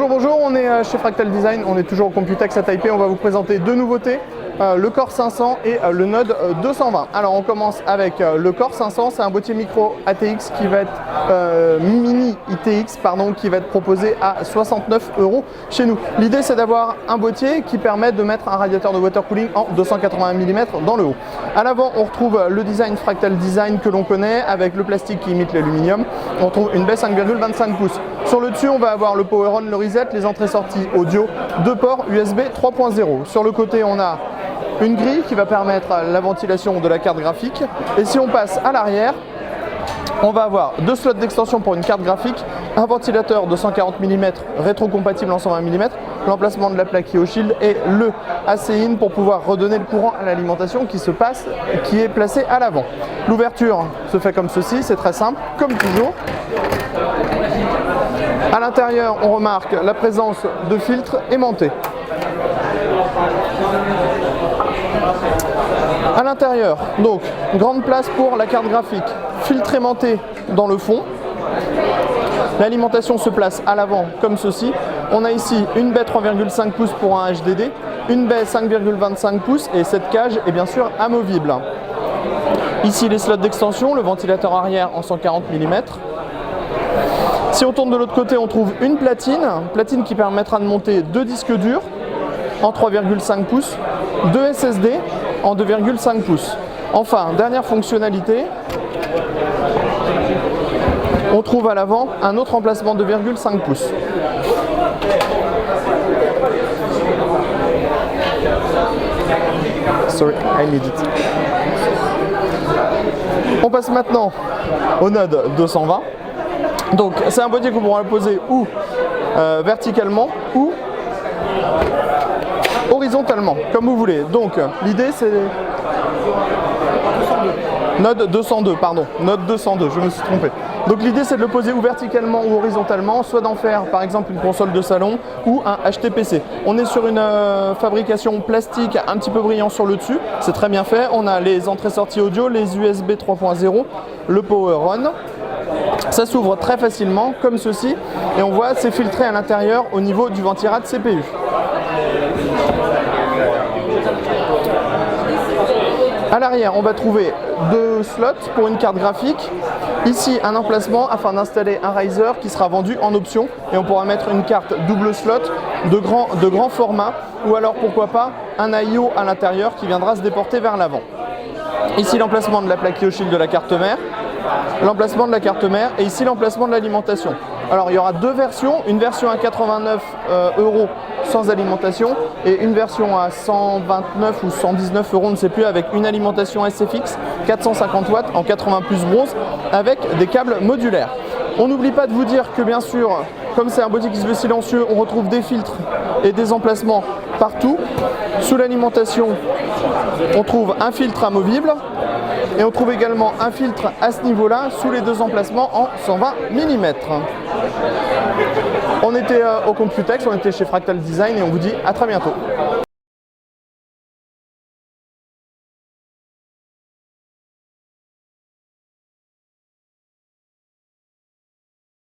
Bonjour, on est chez Fractal Design, on est toujours au Computex à Taipei, on va vous présenter deux nouveautés, le Core 500 et le Node 220. Alors on commence avec le Core 500, c'est un boîtier micro ATX qui va être mini ITX pardon, qui va être proposé à 69 € chez nous. L'idée c'est d'avoir un boîtier qui permet de mettre un radiateur de water cooling en 280 mm dans le haut. À l'avant on retrouve le design Fractal Design que l'on connaît avec le plastique qui imite l'aluminium. On retrouve une baie 5,25 pouces. Sur le dessus on va avoir le power on, le reset, les entrées-sorties audio, deux ports USB 3.0. Sur le côté on a une grille qui va permettre la ventilation de la carte graphique. Et si on passe à l'arrière, on va avoir deux slots d'extension pour une carte graphique, un ventilateur de 140 mm rétrocompatible en 120 mm, l'emplacement de la plaque qui est au shield et le AC-in pour pouvoir redonner le courant à l'alimentation qui est placé à l'avant. L'ouverture se fait comme ceci, c'est très simple, comme toujours. À l'intérieur, on remarque la présence de filtres aimantés. À l'intérieur, donc, grande place pour la carte graphique, filtre aimanté dans le fond. L'alimentation se place à l'avant comme ceci. On a ici une baie 3,5 pouces pour un HDD, une baie 5,25 pouces et cette cage est bien sûr amovible. Ici les slots d'extension, le ventilateur arrière en 140 mm. Si on tourne de l'autre côté, on trouve une platine qui permettra de monter deux disques durs en 3,5 pouces, deux SSD en 2,5 pouces. Enfin, dernière fonctionnalité, on trouve à l'avant un autre emplacement de 2,5 pouces. Sorry, I need it. On passe maintenant au Node 220. Donc c'est un boîtier que vous pourrez poser ou verticalement ou horizontalement, comme vous voulez. Donc l'idée c'est Node 202, pardon, Node 202, je me suis trompé. Donc l'idée c'est de le poser ou verticalement ou horizontalement, soit d'en faire par exemple une console de salon ou un HTPC. On est sur une fabrication plastique un petit peu brillant sur le dessus, c'est très bien fait. On a les entrées-sorties audio, les USB 3.0, le power on. Ça s'ouvre très facilement comme ceci et on voit c'est filtré à l'intérieur au niveau du ventirad CPU. À l'arrière, on va trouver deux slots pour une carte graphique. Ici, un emplacement afin d'installer un riser qui sera vendu en option et on pourra mettre une carte double slot de grand format ou alors pourquoi pas un I/O à l'intérieur qui viendra se déporter vers l'avant. Ici, l'emplacement de la plaque IO-Shield de la carte mère, l'emplacement de la carte mère et ici l'emplacement de l'alimentation. Alors il y aura deux versions, une version à 89 € sans alimentation et une version à 129 ou 119 €, on ne sait plus, avec une alimentation SFX 450 watts en 80 plus bronze avec des câbles modulaires. On n'oublie pas de vous dire que bien sûr, comme c'est un boîtier qui se veut silencieux, on retrouve des filtres et des emplacements partout. Sous l'alimentation, on trouve un filtre amovible. Et on trouve également un filtre à ce niveau-là, sous les deux emplacements en 120 mm. On était au Computex, on était chez Fractal Design et on vous dit à très bientôt.